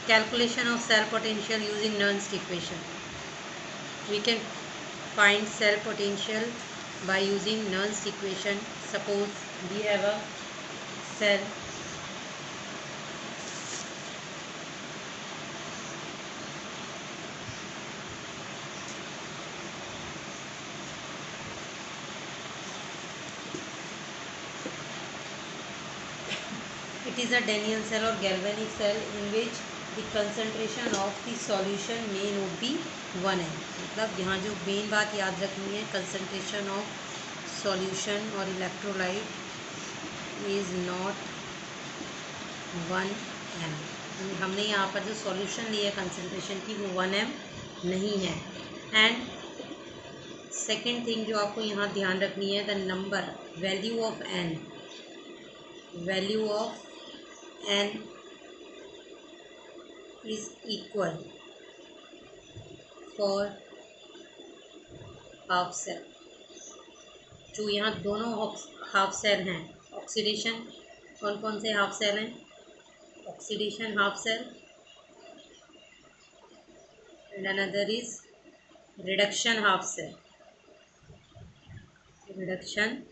Calculation of cell potential using Nernst equation. We can find cell potential by using Nernst equation. Suppose we have a cell. It is a Daniell cell or galvanic cell in which the concentration of the solution may not be 1 m. मतलब यहाँ जो main बात याद रखनी है, concentration of solution और electrolyte is not 1 m. हमने यहाँ पर जो सॉल्यूशन लिया है कंसनट्रेशन की वो 1 m नहीं है. एंड सेकेंड थिंग जो आपको यहाँ ध्यान रखनी है, the number value of n is equal for half cell. जो यहाँ दोनों हाफ सेल हैं, ऑक्सीडेशन कौन कौन से हाफ सेल हैं? Oxidation half cell and another is reduction half cell. Reduction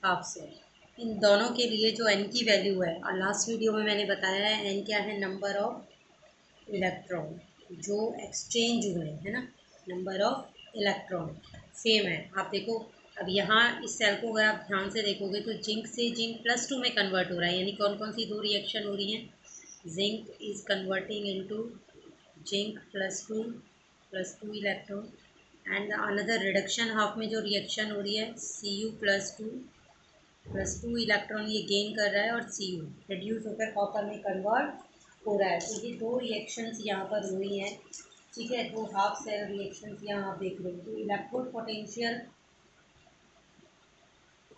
half cell. इन दोनों के लिए जो n की वैल्यू है, और लास्ट वीडियो में मैंने बताया है n क्या है, नंबर ऑफ इलेक्ट्रॉन जो एक्सचेंज हुए है ना, नंबर ऑफ इलेक्ट्रॉन सेम है. आप देखो अब यहाँ इस सेल को अगर आप ध्यान से देखोगे तो जिंक से जिंक +2 में कन्वर्ट हो रहा है. यानी कौन कौन सी दो रिएक्शन हो रही हैं? Zinc is converting into zinc +2 electron. And another reduction half में जो रिएक्शन हो रही है Cu+2 इलेक्ट्रॉन ये गेन कर रहा है और Cu रिड्यूस होकर कॉपर में कन्वर्ट हो रहा है. तो ये दो रिएक्शंस यहाँ पर हुई हैं. ठीक है, दो हाफ सेल रिएक्शंस यहाँ आप देख रहे हो. तो इलेक्ट्रोड पोटेंशियल,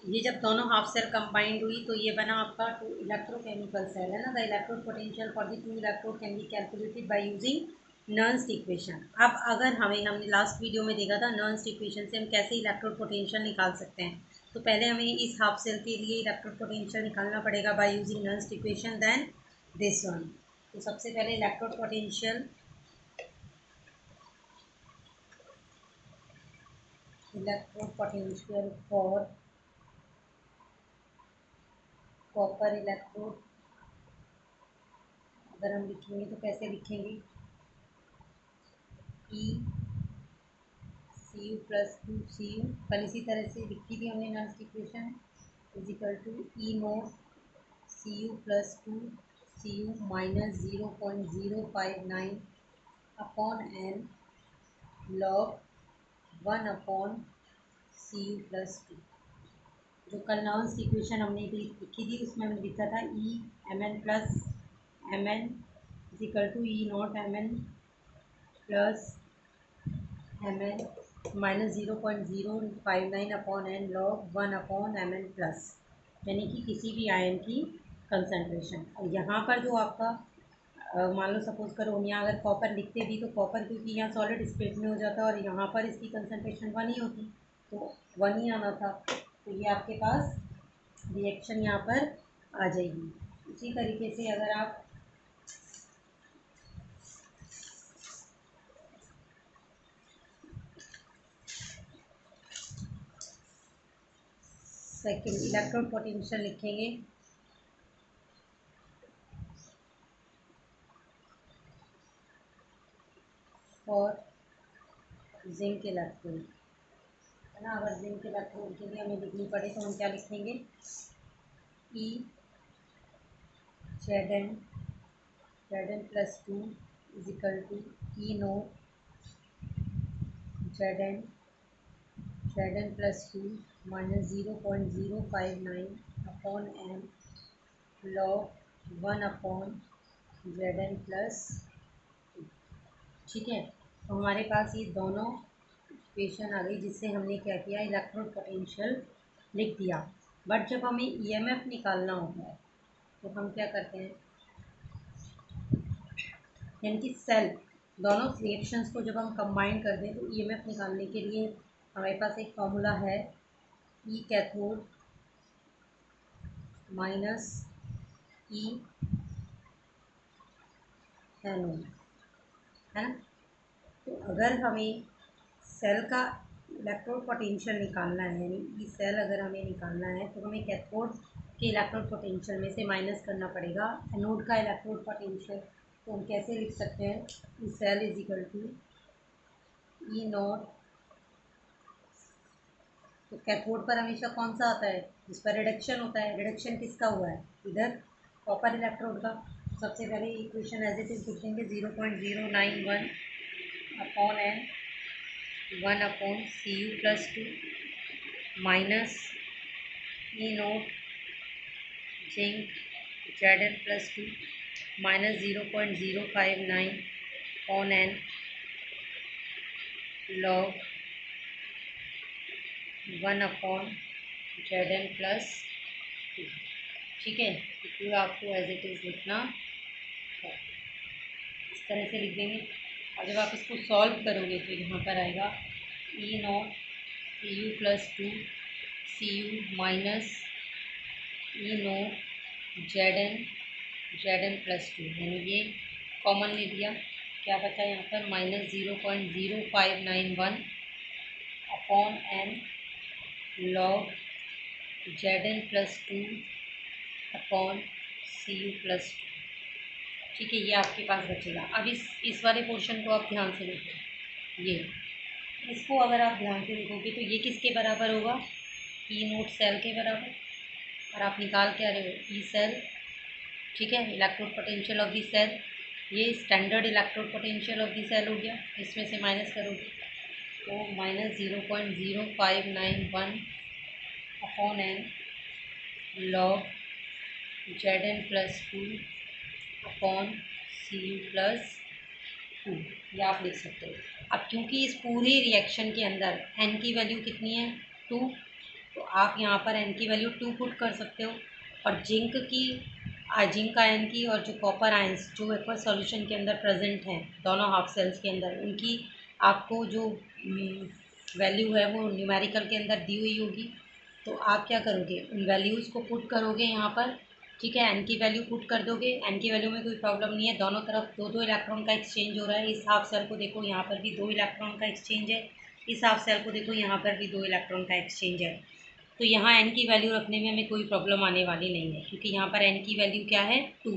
ये जब दोनों हाफ सेल कंबाइंड हुई तो ये बना आपका टू इलेक्ट्रोकेमिकल सेल है ना. The electrode potential for the two electrode can be calculated by using Nernst equation. अब अगर हमने लास्ट वीडियो में देखा था नर्न्स इक्वेशन से हम कैसे इलेक्ट्रोड पोटेंशियल निकाल सकते हैं. तो पहले हमें इस हाफ सेल के लिए इलेक्ट्रोड पोटेंशियल निकालना पड़ेगा by using Nernst equation, then this one. तो सबसे पहले electrode potential for copper electrode अगर हम लिखेंगे तो कैसे लिखेंगे? Cu+2Cu कल इसी तरह से लिखी थी हमने Nernst equation, is equal to E0 Cu+2Cu minus 0.059 upon n log 1/Cu+2. जो कल नर्न्स इक्वेशन हमने लिखी थी उसमें हमने लिखा था Mn is equal to E0 Mn plus Mn minus 0.059 upon n log 1/Mn plus, यानी कि किसी भी आयन की कंसंट्रेशन. और यहाँ पर जो आपका मान लो सपोज करो यहाँ अगर कॉपर लिखते भी तो कॉपर क्योंकि यहाँ सॉलिड स्टेट में हो जाता और यहाँ पर इसकी कंसंट्रेशन 1 ही होती तो 1 ही आना था. तो ये आपके पास रिएक्शन यहाँ पर आ जाएगी. इसी तरीके से अगर आप सेकेंड इलेक्ट्रोड पोटेंशियल लिखेंगे फॉर जिंक इलेक्ट्रोड है ना. अगर जिंक इलेक्ट्रोड के लिए हमें लिखनी पड़े तो हम क्या लिखेंगे? Zn+2 is equal to E0 Zn+2 minus 0.059 upon m log 1/Zn+2. ठीक है, तो हमारे पास ये दोनों इक्वेशन आ गई जिससे हमने क्या किया, इलेक्ट्रोड पोटेंशियल लिख दिया. बट जब हमें ईएमएफ निकालना होता है तो हम क्या करते हैं, यानी कि सेल दोनों रिएक्शंस को जब हम कंबाइन कर दें तो ईएमएफ निकालने के लिए हमारे पास एक फॉर्मूला है ई कैथोड माइनस ई एनोड, है ना। तो अगर हमें सेल का इलेक्ट्रोड पोटेंशियल निकालना है, यानी ई सेल अगर हमें निकालना है, तो हमें कैथोड के इलेक्ट्रोड पोटेंशियल में से माइनस करना पड़ेगा एनोड का इलेक्ट्रोड पोटेंशियल। तो हम कैसे लिख सकते हैं, E cell is equal to E naught. तो कैथोड पर हमेशा कौन सा आता है, जिस पर रिडक्शन होता है। रिडक्शन किसका हुआ है, इधर कॉपर इलेक्ट्रोड का। सबसे पहले इक्वेशन एज इट इज लिख देंगे 0.091 upon n 1 upon C U plus 2 minus E naught zinc Z N plus 2 minus 0.059 upon N log 1 upon Z N plus 2। ठीक है, तो पूरा आपको एज इट इज़ लिखना है, इस तरह से लिख देंगे। और जब आप इसको सॉल्व करोगे तो यहाँ पर आएगा E naught C U plus 2 C U minus E naught Z N plus 2, यानी ये कॉमन ले लिया, क्या बचा यहाँ पर minus 0.0591 upon N log Z N plus 2 upon C U plus 2। ठीक है, ये आपके पास बचेगा। अब इस वाले पोर्शन को आप ध्यान से देखो, ये इसको अगर आप ध्यान से देखोगे तो ये किसके बराबर होगा, ई नोट सेल के बराबर। और आप निकाल के आ रहे हो ई सेल। ठीक है, electrode potential of the cell, ये standard electrode potential of the cell हो गया। इसमें से माइनस करोगे तो minus 0.0591 upon N log Z N plus 2 upon C U plus 2, ये आप लिख सकते हो। अब क्योंकि इस पूरे रिएक्शन के अंदर एन की वैल्यू कितनी है, 2, तो आप यहाँ पर एन की वैल्यू 2 पुट कर सकते हो। और जिंक आयन की और जो कॉपर आयंस जो एक्वस सॉल्यूशन के अंदर प्रेजेंट हैं दोनों हाफ सेल्स के अंदर, उनकी आपको जो वैल्यू है वो न्यूमेरिकल के अंदर दी हुई होगी। तो आप क्या करोगे, उन वैल्यूज़ को पुट करोगे यहाँ पर। ठीक है, एन की वैल्यू पुट कर दोगे, एन की वैल्यू में कोई प्रॉब्लम नहीं है, दोनों तरफ दो दो इलेक्ट्रॉन का एक्सचेंज हो रहा है। इस हाफ सेल को देखो, यहाँ पर भी 2 इलेक्ट्रॉन का एक्सचेंज है, इस हाफ सेल को देखो, यहाँ पर भी 2 इलेक्ट्रॉन का एक्सचेंज है। तो यहाँ एन की वैल्यू रखने में हमें कोई प्रॉब्लम आने वाली नहीं है, क्योंकि यहाँ पर एन की वैल्यू क्या है, 2।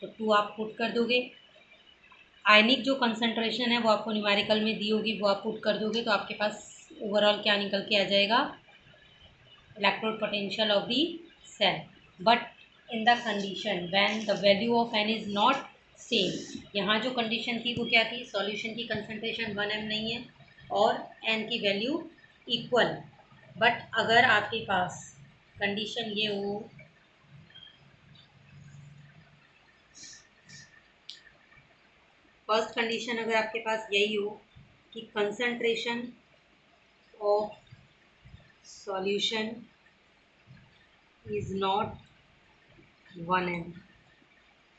तो 2 आप पुट कर दोगे। आयनिक जो कंसंट्रेशन है वो आपको न्यूमेरिकल में दी होगी, वो आप पुट कर दोगे, तो आपके पास ओवरऑल क्या निकल के आ जाएगा, electrode potential of the cell. But in the condition when the value of n is not same, यहाँ जो कंडीशन थी वो क्या थी, सॉल्यूशन की कंसंट्रेशन 1m नहीं है और एन की वैल्यू इक्वल। बट अगर आपके पास कंडीशन ये हो, फर्स्ट कंडीशन अगर आपके पास यही हो कि concentration of solution is not 1m,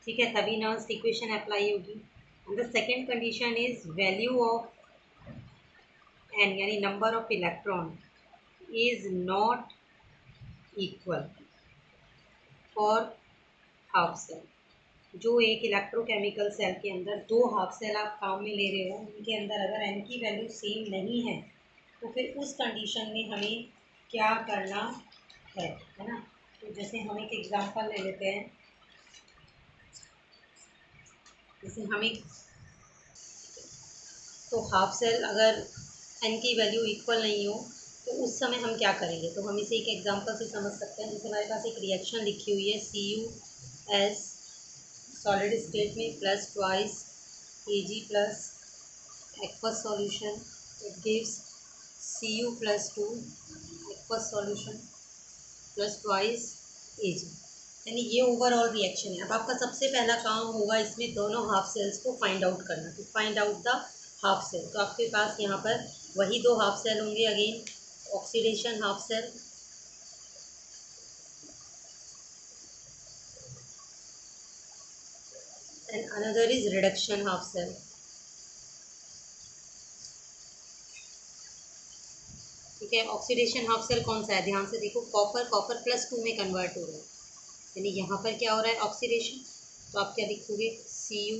ठीक है, तभी नर्स इक्वेशन अप्लाई होगी। And the second condition is value of N, यानी number of electron is not equal for half cell. जो एक इलेक्ट्रोकेमिकल सेल के अंदर 2 हाफ सेल आप काम में ले रहे हो, उनके अंदर अगर एन की वैल्यू सेम नहीं है तो फिर उस कंडीशन में हमें क्या करना है ना। तो जैसे हम एक एग्जांपल ले लेते हैं, जैसे हमें तो हाफ सेल अगर एन की वैल्यू इक्वल नहीं हो तो उस समय हम क्या करेंगे, तो हम इसे एक एग्जांपल से समझ सकते हैं। जैसे हमारे पास एक रिएक्शन लिखी हुई है CuS सॉलिड स्टेट में plus twice Ag plus aqueous solution, it gives Cu plus 2 aqueous solution plus twice Ag, यानी ये ओवरऑल रिएक्शन है। अब आपका सबसे पहला काम होगा इसमें दोनों हाफ सेल्स को फाइंड आउट करना, तो find out the half cell. तो आपके पास यहाँ पर वही 2 हाफ सेल होंगे, again oxidation half cell and another is reduction half cell. ठीक है, ऑक्सीडेशन हाफ सेल कौन सा है, ध्यान से देखो, कॉपर प्लस 2 में कन्वर्ट हो रहा है, यानी यहाँ पर क्या हो रहा है, ऑक्सीडेशन। तो आप क्या लिखोगे, Cu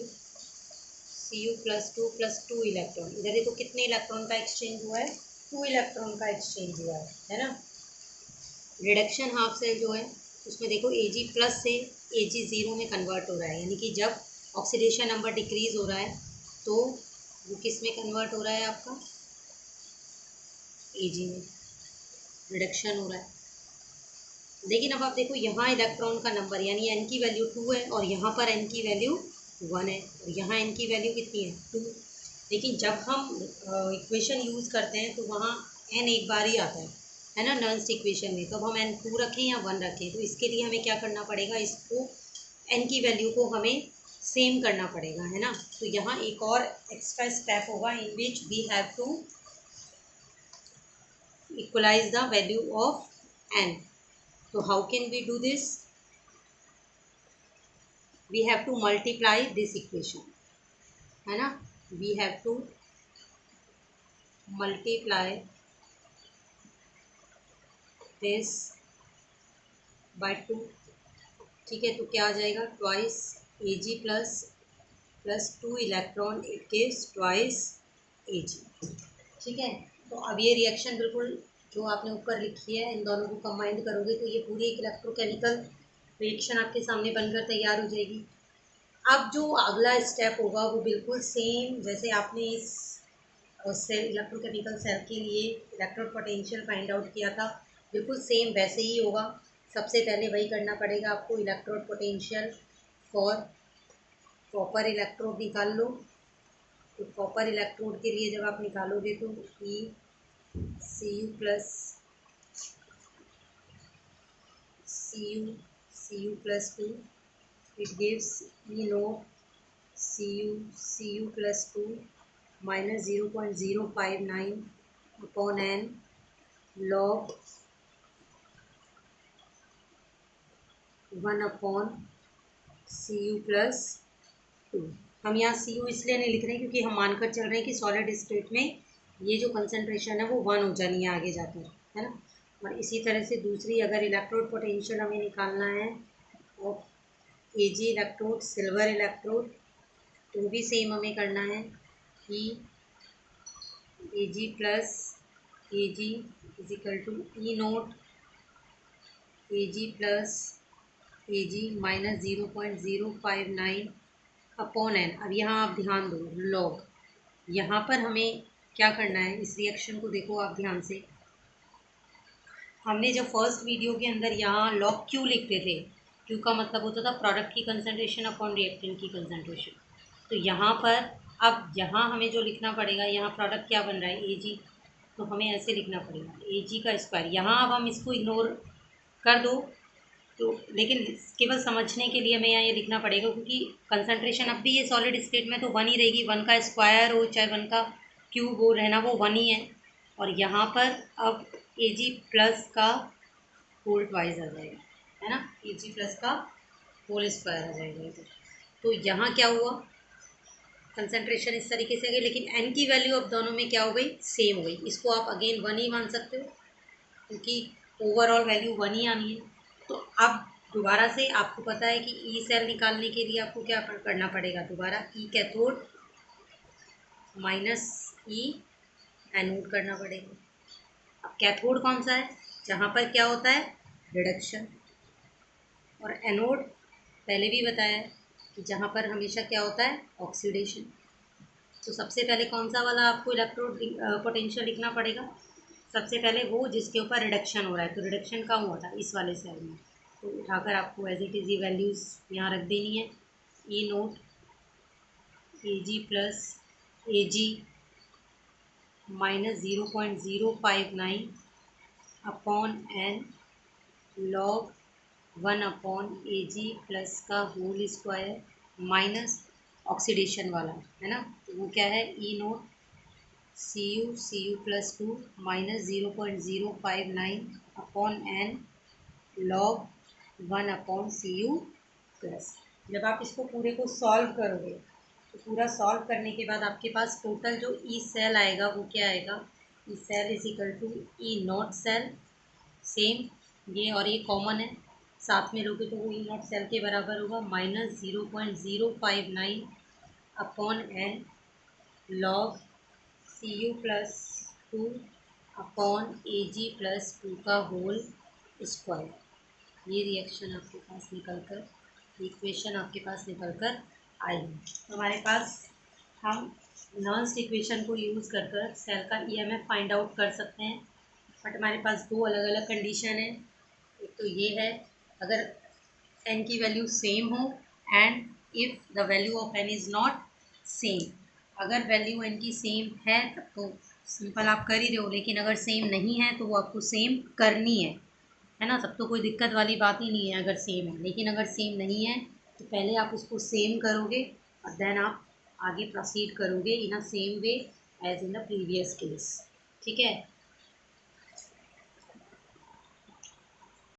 Cu+2 इलेक्ट्रॉन। इधर देखो कितने इलेक्ट्रॉन का एक्सचेंज हुआ है, 2 इलेक्ट्रॉन का एक्सचेंज हुआ है ना। रिडक्शन हाफ सेल जो है उसमें देखो Ag+ से Ag0 में कन्वर्ट हो रहा है, यानी कि जब ऑक्सीडेशन नंबर डिक्रीज हो रहा है तो वो किस में कन्वर्ट हो रहा है, आपका Ag में रिडक्शन हो रहा है। लेकिन अब आप देखो यहाँ इलेक्ट्रॉन का नंबर यानी n की वैल्यू 2 है और यहाँ पर n की वैल्यू 1 है और यहाँ n की वैल्यू कितनी है 2। लेकिन जब हम इक्वेशन यूज़ करते हैं तो वहाँ n एक बार ही आता है ना नॉन्स्ट इक्वेशन में। तो अब हम n 2 रखें या 1 रखें, तो इसके लिए हमें क्या करना पड़ेगा, इसको n की वैल्यू को हमें सेम करना पड़ेगा, है ना। तो यहाँ एक और एक्स्ट्रा स्टेप होगा in which we have to equalize the value of n। So how can we do this? We have to multiply this equation, है ना। We have to multiply this by 2। ठीक है, तो क्या आ जाएगा, twice Ag+ 2 electron it gives twice Ag। ठीक है, तो अब ये रिएक्शन बिल्कुल जो आपने ऊपर लिखी है इन दोनों को कंबाइन करोगे तो ये पूरी एक इलेक्ट्रोकेमिकल रिएक्शन आपके सामने बनकर तैयार हो जाएगी। अब जो अगला स्टेप होगा वो बिल्कुल सेम जैसे आपने इस सेल इलेक्ट्रोकेमिकल सेल के लिए इलेक्ट्रोड पोटेंशियल फाइंड आउट किया था, बिल्कुल सेम वैसे ही होगा। सबसे पहले वही करना पड़ेगा आपको, electrode potential for copper electrode निकाल लो। तो कॉपर इलेक्ट्रोड के लिए जब आप निकालोगे तो Cu+2 it gives Cu+2 minus 0.059 upon n log 1 upon Cu+2। हम यहाँ Cu इसलिए नहीं लिख रहे हैं क्योंकि हम मानकर चल रहे हैं कि सॉलिड स्टेट में ये जो कंसंट्रेशन है वो 1 हो जानी है आगे जाकर, है ना। और इसी तरह से दूसरी अगर इलेक्ट्रोड पोटेंशियल हमें निकालना है और Ag इलेक्ट्रोड सिल्वर इलेक्ट्रोड, तो भी सेम हमें करना है कि Ag+ is equal to E0 Ag+ minus 0.059 upon n। अब यहाँ आप ध्यान दो लॉग, यहाँ पर हमें क्या करना है, इस रिएक्शन को देखो आप ध्यान से। हमने जब फर्स्ट वीडियो के अंदर यहाँ लॉग क्यू लिखते थे, क्यू का मतलब होता था प्रोडक्ट की कंसंट्रेशन अपॉन रिएक्टेंट की कंसंट्रेशन। तो यहाँ पर अब यहाँ हमें जो लिखना पड़ेगा, यहाँ प्रोडक्ट क्या बन रहा है Ag, तो हमें ऐसे लिखना पड़ेगा Ag का स्क्वायर। यहाँ अब हम इसको इग्नोर कर दो तो, लेकिन केवल समझने के लिए हमें यहाँ ये लिखना पड़ेगा क्योंकि कंसंट्रेशन अब भी ये सॉलिड स्टेट में तो 1 ही रहेगी, 1 का स्क्वायर हो चाहे 1 का क्यूब हो, रहना वो 1 ही है। और यहाँ पर अब Ag+ का होल ट्वाइस आ जाएगा, है ना, Ag+ का होल स्क्वायर आ जाएगा इधर। तो यहाँ क्या हुआ, कंसंट्रेशन इस तरीके से आ गई, लेकिन n की वैल्यू अब दोनों में क्या हो गई, सेम हो गई। इसको आप अगेन 1 ही मान सकते हो क्योंकि ओवरऑल वैल्यू 1 ही आनी है। तो अब दोबारा से आपको पता है कि ई सेल निकालने के लिए आपको क्या करना पड़ेगा, दोबारा ई कैथोड माइनस ई एनोड करना पड़ेगा। अब कैथोड कौन सा है, जहाँ पर क्या होता है रिडक्शन, और एनोड पहले भी बताया है कि जहाँ पर हमेशा क्या होता है ऑक्सीडेशन। तो सबसे पहले कौन सा वाला आपको इलेक्ट्रोड पोटेंशियल लिखना पड़ेगा, सबसे पहले वो जिसके ऊपर रिडक्शन हो रहा है। तो रिडक्शन कहाँ हुआ था, इस वाले सेल में। तो उठाकर आपको एज इट इज़ ये वैल्यूज़ यहाँ रख देनी है। E0 Ag+ minus 0.059 upon n log 1 upon Ag+ का होल स्क्वायर माइनस ऑक्सीडेशन वाला, है ना। तो वो क्या है E0 Cu+2 minus 0.059 upon n log 1 upon Cu+। जब आप इसको पूरे को सॉल्व करोगे तो पूरा सॉल्व करने के बाद आपके पास टोटल जो ई सेल आएगा वो क्या आएगा, E cell is equal to E0 cell, same ये और ये कॉमन है, साथ में लोगे तो वो E0 सेल के बराबर होगा minus 0.059 upon N log C U plus two upon A G plus two का होल स्क्वायर। ये रिएक्शन आपके पास निकल कर इक्वेशन आपके पास निकल कर आई। हमारे पास हम नॉन्स इक्वेशन को यूज़ कर कर सेल का ईएमएफ फाइंड आउट कर सकते हैं, बट हमारे पास दो अलग अलग कंडीशन है। एक तो ये है अगर एन की वैल्यू सेम हो and if the value of n is not same. अगर वैल्यू एन की सेम है तब तो सिंपल आप कर ही रहे हो, लेकिन अगर सेम नहीं है तो वो आपको सेम करनी है ना। तब तो कोई दिक्कत वाली बात ही नहीं है अगर सेम है, लेकिन अगर सेम नहीं है तो पहले आप उसको सेम करोगे और देन आप आगे प्रोसीड करोगे in a same way as in the previous case. ठीक है।